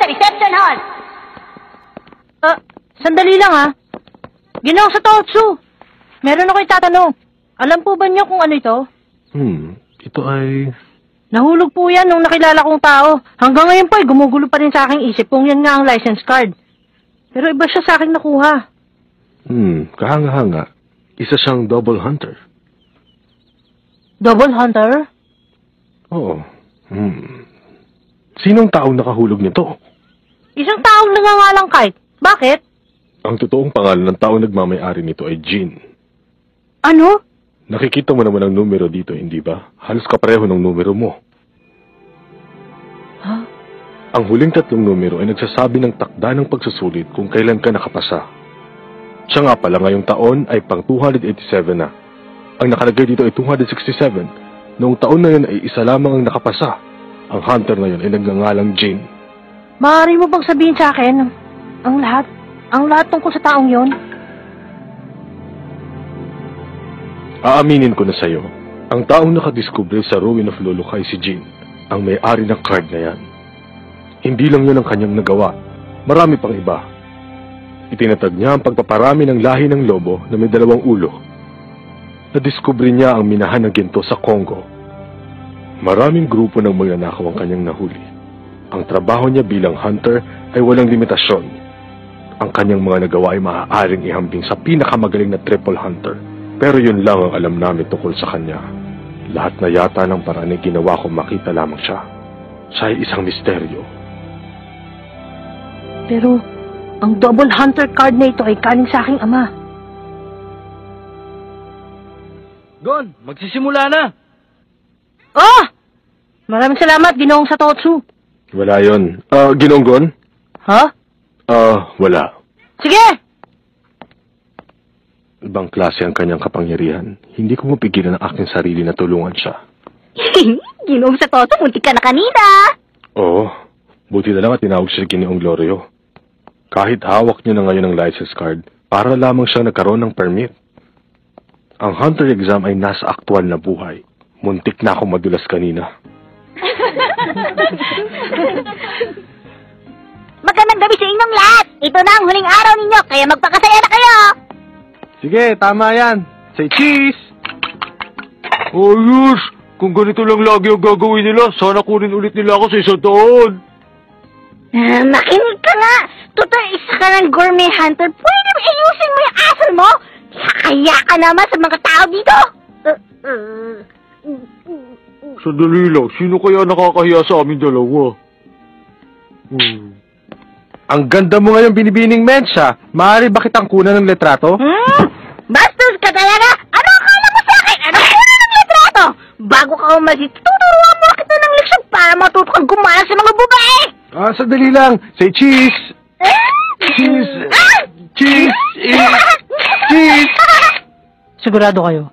reception hall. Sandali lang ha. Ginoong sa Totsu. Meron ako itatanong. Alam po ba niyo kung ano ito? Ito ay... Nahulog po yan nung nakilala kong tao. Hanggang ngayon po ay gumugulo pa rin sa aking isip kung yan nga ang license card. Pero iba siya sa akin nakuha. Kahanga-hanga. Isa siyang double hunter. Double hunter? Oo. Sinong taong nakahulog nito? Isang taong nangangalang Kite. Bakit? Ang totoong pangalan ng taong nagmamay-ari nito ay Jin. Ano? Nakikita mo naman ang numero dito, hindi ba? Halos kapareho ng numero mo. Ha? Ang huling 3 numero ay nagsasabi ng takda ng pagsusulit kung kailan ka nakapasa. Siya nga pala ngayong taon ay pang 287 na. Ang nakalagay dito ay 267. Noong taon na yun ay isa lamang ang nakapasa. Ang hunter na yun ay nagngangalang Jin. Maaari mo bang sabihin sa akin ang lahat? Ang lahat tungkol sa taong yon? Aaminin ko na sa'yo, ang taong nakadiskubre sa Ruin of Luluk ay si Jin, ang may-ari ng card na yan. Hindi lang yun ang kanyang nagawa, marami pang iba. Itinatag niya ang pagpaparami ng lahi ng lobo na may 2 ulo. Nadiskubre niya ang minahan ng ginto sa Congo. Maraming grupo ng magnanakaw ang kanyang nahuli. Ang trabaho niya bilang hunter ay walang limitasyon. Ang kanyang mga nagawa ay maaaring ihambing sa pinakamagaling na triple hunter. Pero yun lang ang alam namin tungkol sa kanya. Lahat na yata ng paraan ay ginawa ko makita lamang siya. Siya ay isang misteryo. Pero, ang double hunter card na ito ay kaling sa aking ama. Gon, magsisimula na! Oh! Maraming salamat, Ginoong sa Totsu. Wala yun. Ginoong Gon? Ha? Wala. Sige! Ibang klase ang kanyang kapangyarihan. Hindi ko mapigilan ang aking sarili na tulungan siya. Ginoong sa Toto, muntik ka na kanina. Oo. Buti na lang at tinawag siya Ginoong Glorio. Kahit hawak niya na ngayon ang license card, para lamang siya nagkaroon ng permit. Ang hunter exam ay nasa aktual na buhay. Muntik na akong madulas kanina. Magandang gabi sa inyong lahat. Ito na ang huling araw ninyo, kaya magpakasaya na kayo. Sige, tama yan. Say cheese! Ayos! Kung ganito lang lagi ang gagawin nila, sana kunin ulit nila ako sa 1 taon. Makinig ka nga. Total, isa ka ng gourmet hunter. Pwede mo ayusin mo yung asal mo? Kaya ka naman sa mga tao dito. Sandali lang, sino kaya nakakahiya sa amin dalawa? Ang ganda mo ngayon binibining mensya. Maaari ba kitang kunan ng letrato? Bastos ka talaga! Ano akala mo sa akin? Ano kunan ng letrato? Bago ka umalis, tuturuan mo kita ng leksyon para matuto kang gumana sa mga babae! Sandali lang. Say cheese! Cheese! Cheese! Cheese! Sigurado kayo.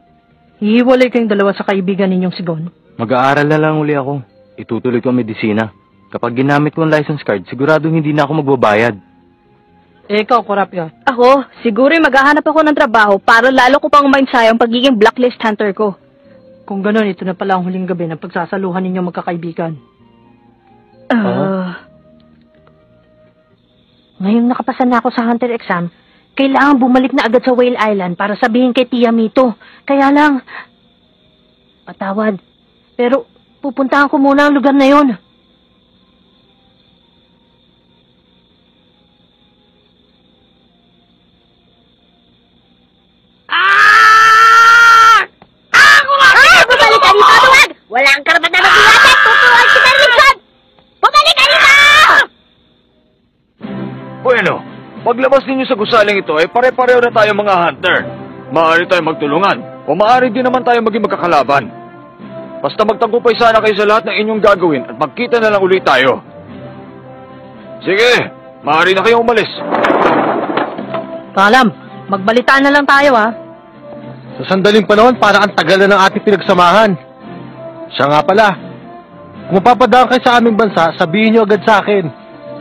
Hihiwalay kayong dalawa sa kaibigan ninyong si Gon. Mag-aaral na lang uli ako. Itutuloy ko ang medisina. Kapag ginamit ko ang license card, sigurado hindi na ako magbabayad. Ikaw, Kurapyo. Ako, siguro maghahanap ako ng trabaho para lalo ko pang mainsaya ang pagiging blacklist hunter ko. Kung gano'n, ito na pala ang huling gabi ng pagsasaluhan ninyong magkakaibigan. Ngayong nakapasa na ako sa hunter exam, kailangan bumalik na agad sa Whale Island para sabihin kay Tia Mito. Kaya lang, patawad. Pero pupuntahan ko muna ang lugar na yon. Bumalik ka dito, tuwag! Wala kang karapatan na biyatek! Tuturuan kita ng leksyon! Bumalik ka dito! Bueno, paglabas ninyo sa gusaling ito ay pare-pareho na tayo mga hunter. Maaari tayo magtulungan o maaari din naman tayo maging magkakalaban. Basta magtagumpay sana kayo sa lahat ng inyong gagawin at magkita na lang ulit tayo. Sige, maaari na kayong umalis. Paalam, magbalitaan na lang tayo ha. Sa sandaling panahon, parang ang tagal na ng ating pinagsamahan. Siya nga pala, kung mapapadaan kayo sa aming bansa, sabihin niyo agad sa akin.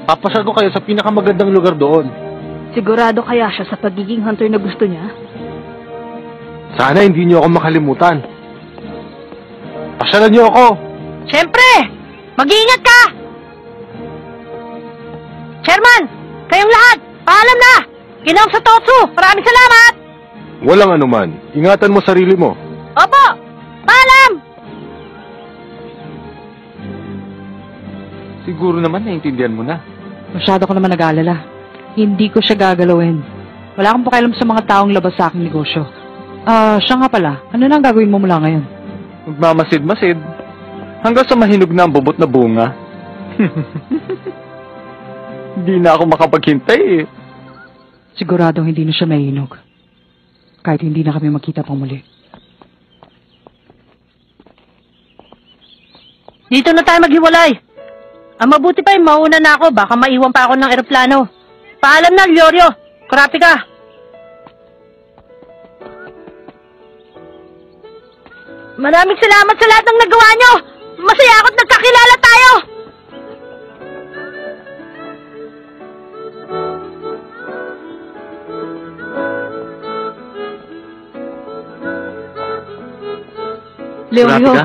Papasal ko kayo sa pinakamagandang lugar doon. Sigurado kaya siya sa pagiging hunter na gusto niya? Sana hindi niyo ako makalimutan. Pasyalan niyo ako. Siyempre! Mag-iingat ka! Chairman! Kayong lahat! Paalam na! Ginoong sa Totsu! Maraming salamat! Walang anuman. Ingatan mo sarili mo. Opo! Paalam! Siguro naman naiintindihan mo na. Masyado ko naman nag-aalala. Hindi ko siya gagalawin. Wala akong pakialam sa mga taong labas sa aking negosyo. Siya nga pala. Ano na ang gagawin mo mula ngayon? Magmamasid-masid. Hanggang sa mahinog na ang bubot na bunga. Hindi na ako makapaghintay eh. Siguradong hindi na siya mahinog. Kahit hindi na kami magkita pang muli. Dito na tayo maghiwalay. Ang mabuti pa mauna na ako. Baka maiwan pa ako ng eroplano. Paalam na, Lyorio. Karapi ka. Maraming salamat sa lahat ng nagawa nyo. Masaya ako't nagkakilala tayo. Leorio, Marami ka?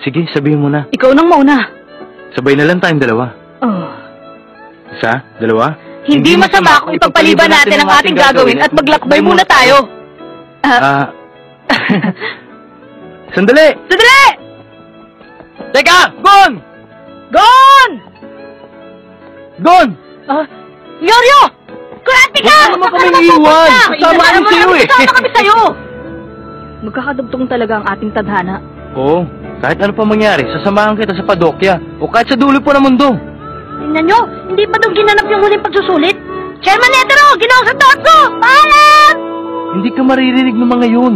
Sige, sabihin mo na. ikaw nang mauna. Sabay na lang tayong dalawa. Oh. Isa, dalawa. Hindi masama kung ipagpaliban natin ang ating gagawin at maglakbay muna tayo. Sandali! Sandali! Teka! Gon! Gon! Gon! Lyorio! Kurati ka! Huwag naman kami iiwan! Kasama kami sa'yo eh! Kasama kami sa'yo! Magkakadugtong talaga ang ating tadhana. Oo, kahit ano pa mangyari, sasamahan kita sa Padokya o kahit sa dulo po ng mundo. Tingnan nyo, hindi pa daw ginanap yung huling pagsusulit. Chairman Netero, ginawa sa Totsu! Paalam! Hindi ka maririnig ng mga yun.